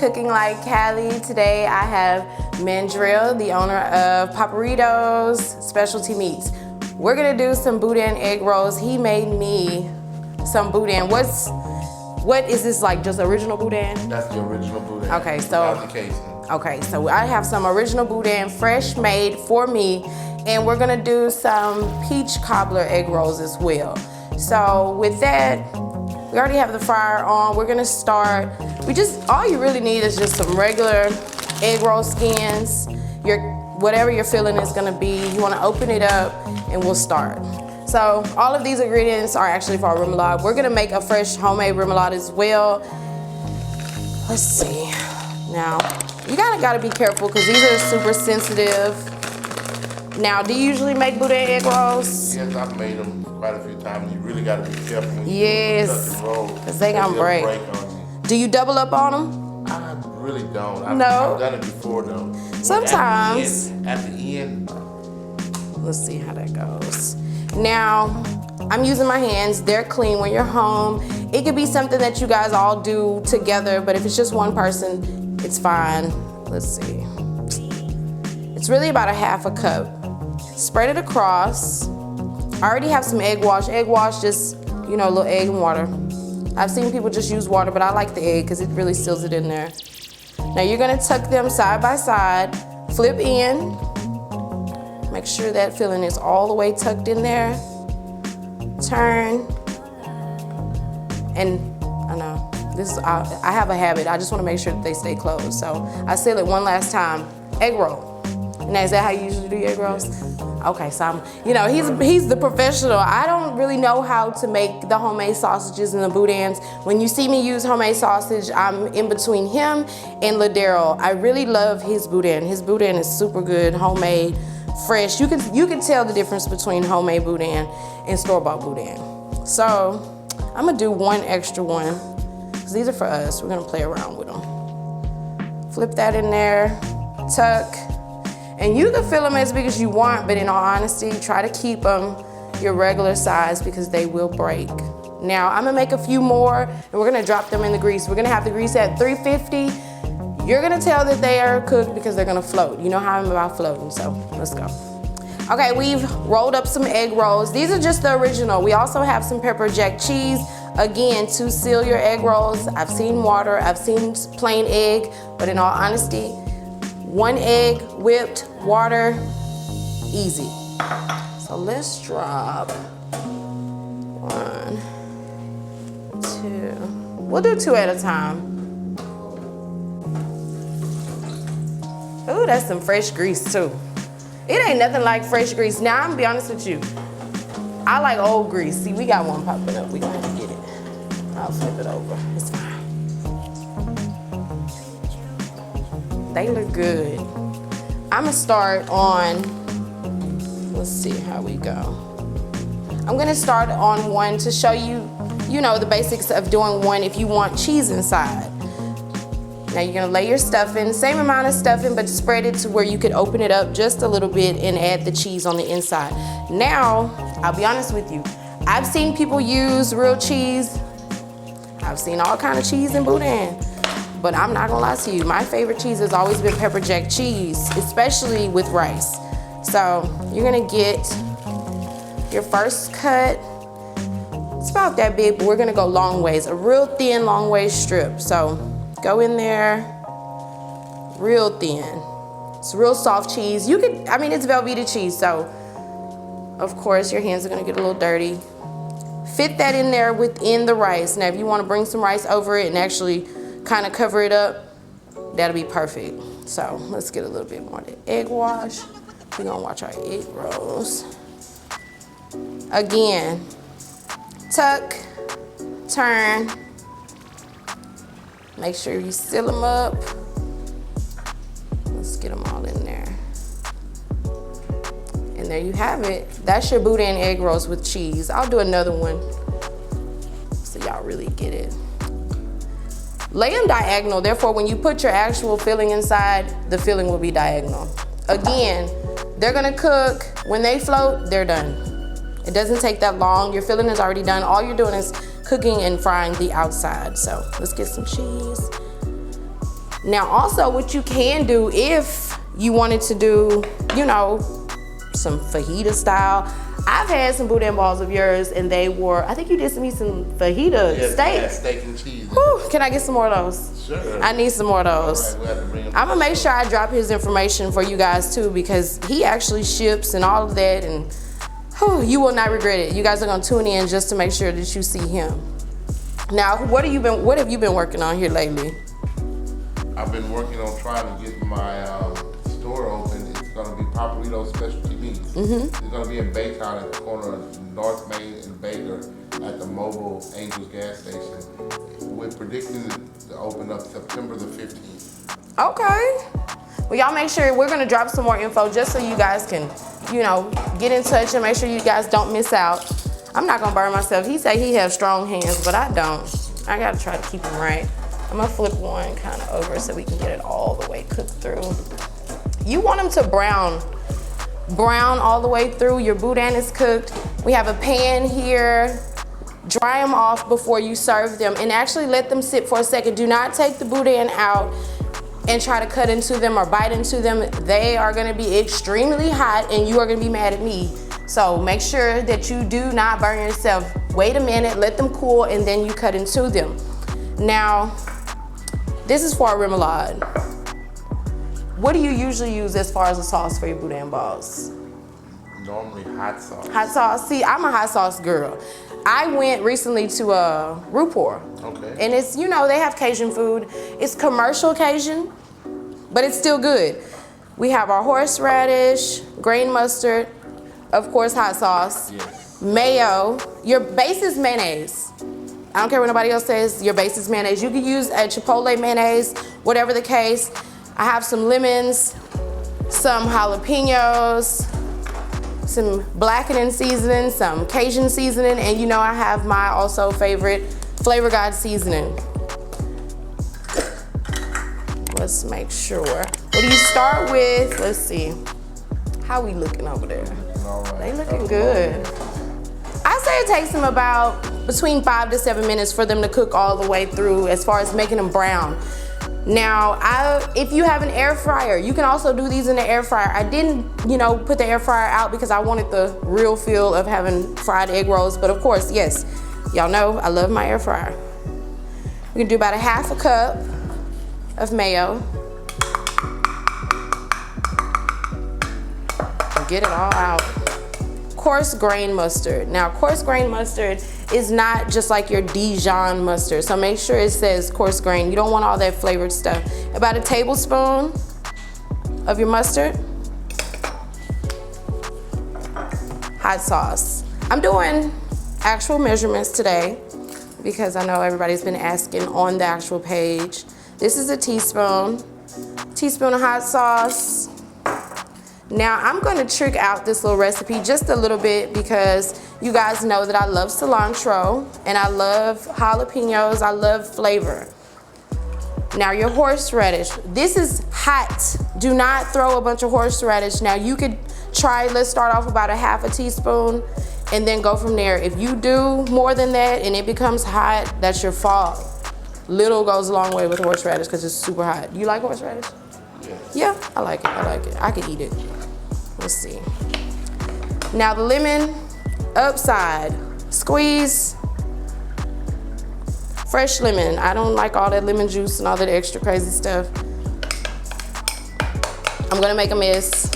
Cooking Like Cali. Today I have Mandrill, the owner of Paparitos Specialty Meats. We're gonna do some Boudin egg rolls. He made me some Boudin. What is this, like just original Boudin? That's the original Boudin. Okay, so without the casing. Okay, so I have some original Boudin, fresh made for me, and we're gonna do some peach cobbler egg rolls as well. So with that, we already have the fryer on. We're gonna start. All you really need is just some regular egg roll skins. Whatever your filling is gonna be, you wanna open it up and we'll start. So all of these ingredients are actually for our remoulade. We're gonna make a fresh homemade remoulade as well. Let's see. Now, you gotta be careful because these are super sensitive. Now, do you usually make Boudin egg rolls? Yes, I've made them quite a few times. You really gotta be careful when you touch the roll. Because they gonna break. On you. Do you double up on them? I really don't. No. I've done it before though. Sometimes. At the end. Let's see how that goes. Now, I'm using my hands. They're clean when you're home. It could be something that you guys all do together, but if it's just one person, it's fine. Let's see. It's really about a half a cup. Spread it across. I already have some egg wash. Egg wash, just, a little egg and water. I've seen people just use water, but I like the egg because it really seals it in there. Now you're gonna tuck them side by side, flip in. Make sure that filling is all the way tucked in there. Turn. And I know, I have a habit. I just wanna make sure that they stay closed. So I seal it one last time. Egg roll. Now, is that how you usually do your egg rolls? Okay, so he's the professional. I don't really know how to make the homemade sausages and the boudins. When you see me use homemade sausage, I'm in between him and Ladero. I really love his boudin. His boudin is super good, homemade, fresh. You can tell the difference between homemade boudin and store-bought boudin. So I'm gonna do one extra one, because these are for us. We're gonna play around with them. Flip that in there, tuck. And you can fill them as big as you want, but in all honesty, try to keep them your regular size because they will break. Now, I'm gonna make a few more and we're gonna drop them in the grease. We're gonna have the grease at 350. You're gonna tell that they are cooked because they're gonna float. You know how I'm about floating, so let's go. Okay, we've rolled up some egg rolls. These are just the original. We also have some pepper jack cheese. Again, to seal your egg rolls, I've seen water, I've seen plain egg, but in all honesty, one egg, whipped, water, easy. So let's drop 1, 2. We'll do 2 at a time. Ooh, that's some fresh grease too. It ain't nothing like fresh grease. Now, I'm gonna be honest with you. I like old grease. See, we got one popping up. We gonna have to get it. I'll flip it over. It's fine. They look good. I'm gonna start on, let's see how we go. I'm gonna start on one to show you, the basics of doing one if you want cheese inside. Now you're gonna lay your stuffing, same amount of stuffing, but spread it to where you could open it up just a little bit and add the cheese on the inside. Now, I'll be honest with you. I've seen people use real cheese. I've seen all kind of cheese in Boudin. But I'm not gonna lie to you, my favorite cheese has always been pepper jack cheese, especially with rice. So you're gonna get your first cut. It's about that big, but we're gonna go long ways, a real thin long ways strip. So go in there, real thin. It's real soft cheese. It's Velveeta cheese, so of course your hands are gonna get a little dirty. Fit that in there within the rice. Now if you wanna bring some rice over it and actually kind of cover it up, that'll be perfect. So let's get a little bit more of the egg wash. We're gonna watch our egg rolls. Again, tuck, turn. Make sure you seal them up. Let's get them all in there. And there you have it. That's your Boudin egg rolls with cheese. I'll do another one so y'all really get it. Lay them diagonal, therefore when you put your actual filling inside, the filling will be diagonal. Again, they're gonna cook. When they float, they're done. It doesn't take that long. Your filling is already done. All you're doing is cooking and frying the outside. So let's get some cheese. Now also what you can do if you wanted to do, you know, some fajita style. I've had some boudin balls of yours and they were, I think you did me some fajita steak. Yeah, steak and cheese. Whew, can I get some more of those? Sure. I need some more of those. All right, we'll have to bring them. I'm gonna make sure I drop his information for you guys too, because he actually ships and all of that, and whew, you will not regret it. You guys are gonna tune in just to make sure that you see him. Now, what have you been working on here lately? I've been working on trying to get my store open. It's gonna be Paparito's Specialty Meats. It's gonna be in Baytown at the corner of North Main and Baker at the Mobile Angels gas station. We're predicting to open up September the 15th. Okay. Well, y'all make sure we're gonna drop some more info just so you guys can, you know, get in touch and make sure you guys don't miss out. I'm not gonna burn myself. He said he has strong hands, but I don't. I gotta try to keep them right. I'm gonna flip one kind of over so we can get it all the way cooked through. You want them to brown all the way through. Your boudin is cooked. We have a pan here. Dry them off before you serve them and actually let them sit for a second. Do not take the boudin out and try to cut into them or bite into them. They are gonna be extremely hot and you are gonna be mad at me. So make sure that you do not burn yourself. Wait a minute, let them cool, and then you cut into them. Now, this is for a remoulade. What do you usually use as far as a sauce for your boudin balls? Normally hot sauce. Hot sauce. See, I'm a hot sauce girl. I went recently to a Rupor. Okay. And it's, you know, they have Cajun food. It's commercial Cajun, but it's still good. We have our horseradish, grain mustard, of course, hot sauce, Yes. mayo. Your base is mayonnaise. I don't care what nobody else says, your base is mayonnaise. You can use a Chipotle mayonnaise, whatever the case. I have some lemons, some jalapenos, some blackening seasoning, some Cajun seasoning, and you know I have my also favorite Flavor God seasoning. Let's make sure. What do you start with? Let's see. How we looking over there? All right. They looking good. I say it takes them about between 5 to 7 minutes for them to cook all the way through as far as making them brown. Now, if you have an air fryer, you can also do these in the air fryer. I didn't, you know, put the air fryer out because I wanted the real feel of having fried egg rolls. But of course, yes, y'all know I love my air fryer. We can do about a half a cup of mayo. Get it all out. Coarse grain mustard. Now, coarse grain mustard is not just like your Dijon mustard, so make sure it says coarse grain. You don't want all that flavored stuff. About a tablespoon of your mustard. Hot sauce. I'm doing actual measurements today because I know everybody's been asking on the actual page. This is a teaspoon of hot sauce. Now I'm gonna trick out this little recipe just a little bit because you guys know that I love cilantro and I love jalapenos, I love flavor. Now your horseradish, this is hot. Do not throw a bunch of horseradish. Now you could try, let's start off about a half a teaspoon and then go from there. If you do more than that and it becomes hot, that's your fault. Little goes a long way with horseradish because it's super hot. You like horseradish? Yeah, I like it, I could eat it. Let's see. Now the lemon, upside, squeeze. Fresh lemon. I don't like all that lemon juice and all that extra crazy stuff. I'm gonna make a mess,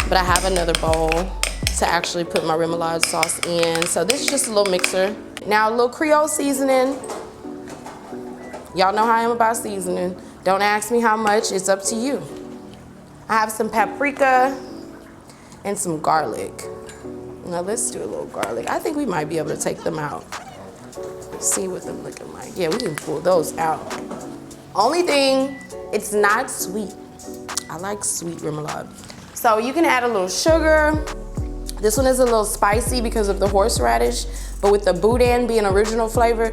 but I have another bowl to actually put my remoulade sauce in. So this is just a little mixer. Now a little Creole seasoning. Y'all know how I am about seasoning. Don't ask me how much, it's up to you. I have some paprika and some garlic. Now let's do a little garlic. I think we might be able to take them out. See what they're looking like. Yeah, we can pull those out. Only thing, it's not sweet. I like sweet remoulade. So you can add a little sugar. This one is a little spicy because of the horseradish, but with the boudin being original flavor,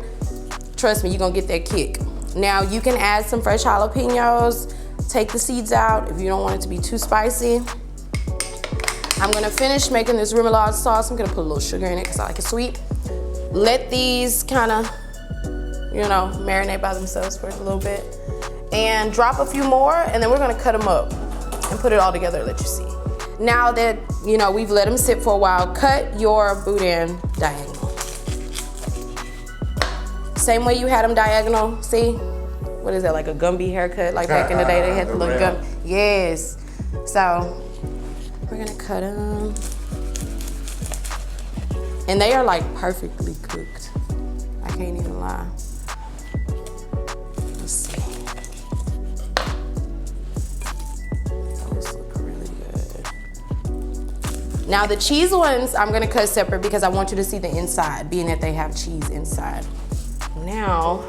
trust me, you're gonna get that kick. Now you can add some fresh jalapenos, take the seeds out if you don't want it to be too spicy. I'm gonna finish making this remoulade sauce. I'm gonna put a little sugar in it because I like it sweet. Let these kind of, you know, marinate by themselves for a little bit. and drop a few more, and then we're gonna cut them up and put it all together and let you see. Now that, you know, we've let them sit for a while, cut your boudin diagonal. Same way you had them diagonal, see? What is that, like a Gumby haircut? Like back in the day, they had the little Gumby. Yes. So, we're gonna cut them. And they are like perfectly cooked. I can't even lie. Let's see. Those look really good. Now the cheese ones, I'm gonna cut separate because I want you to see the inside, being that they have cheese inside. Now,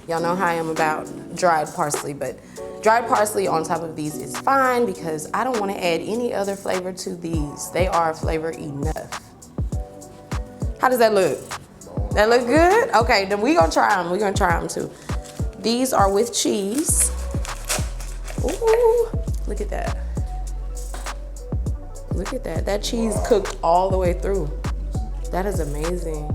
y'all know how I am about dried parsley, but dried parsley on top of these is fine because I don't want to add any other flavor to these. They are flavor enough. How does that look? That look good? Okay, then we're gonna try them. We're gonna try them too. These are with cheese. Ooh, look at that. Look at that. That cheese cooked all the way through. That is amazing.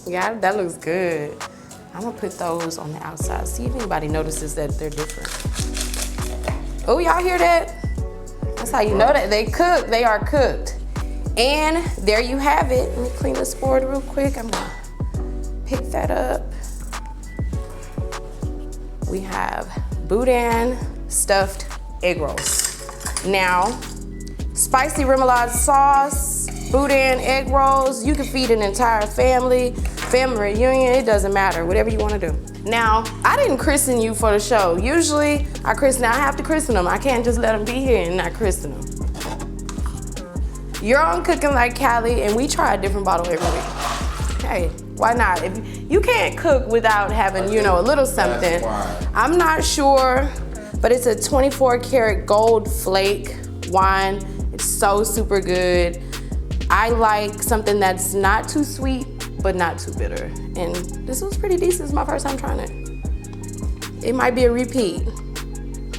Yeah, that looks good. I'm gonna put those on the outside. See if anybody notices that they're different. Oh, y'all hear that? That's how you know that they cooked. They are cooked. And there you have it. Let me clean this board real quick. I'm gonna pick that up. We have boudin stuffed egg rolls. Now, spicy remoulade sauce, boudin egg rolls. You can feed an entire family reunion, it doesn't matter, whatever you want to do. Now, I didn't christen you for the show. Usually, I have to christen them. I can't just let them be here and not christen them. You're on Cooking Like Cali, and we try a different bottle every week. Hey, why not? If you can't cook without having, you know, a little something. I'm not sure, but it's a 24 karat gold flake wine. It's so super good. I like something that's not too sweet, but not too bitter. And this was pretty decent. It's my first time trying it. It might be a repeat.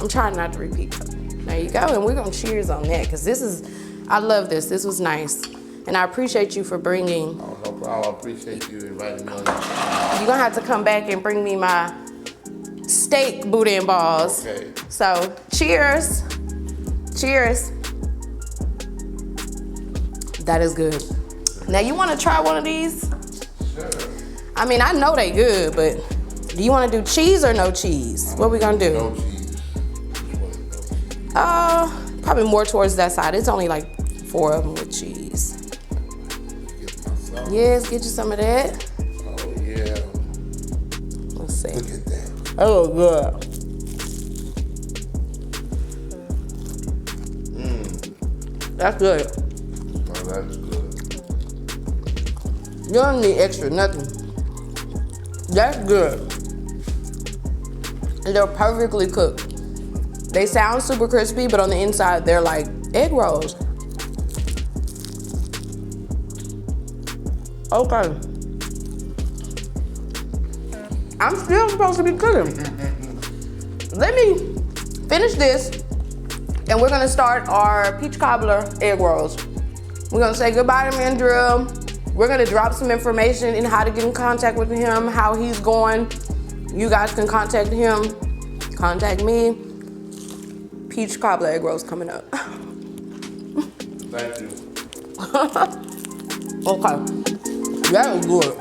I'm trying not to repeat though. There you go, and we're gonna cheers on that, because I love this. This was nice. And I appreciate you for bringing. Oh, no problem. I appreciate you inviting me on. You're gonna have to come back and bring me my steak boudin balls. Okay. So, cheers. Cheers. That is good. Now, you wanna try one of these? Sure. I mean, I know they good, but do you want to do cheese or no cheese? What we gonna do? No cheese. Probably more towards that side. It's only like 4 of them with cheese. Yes, get you some of that. Oh yeah. Let's see. Look at that. Oh, good. That's good. Oh, that's good. You don't need extra nothing. That's good. And they're perfectly cooked. They sound super crispy, but on the inside, they're like egg rolls. Okay. I'm still supposed to be cooking. Let me finish this, and we're gonna start our peach cobbler egg rolls. We're gonna say goodbye to Mandrill. We're gonna drop some information in how to get in contact with him, how he's going. You guys can contact him, contact me. Peach cobbler egg rolls coming up. Thank you. Okay, that was good.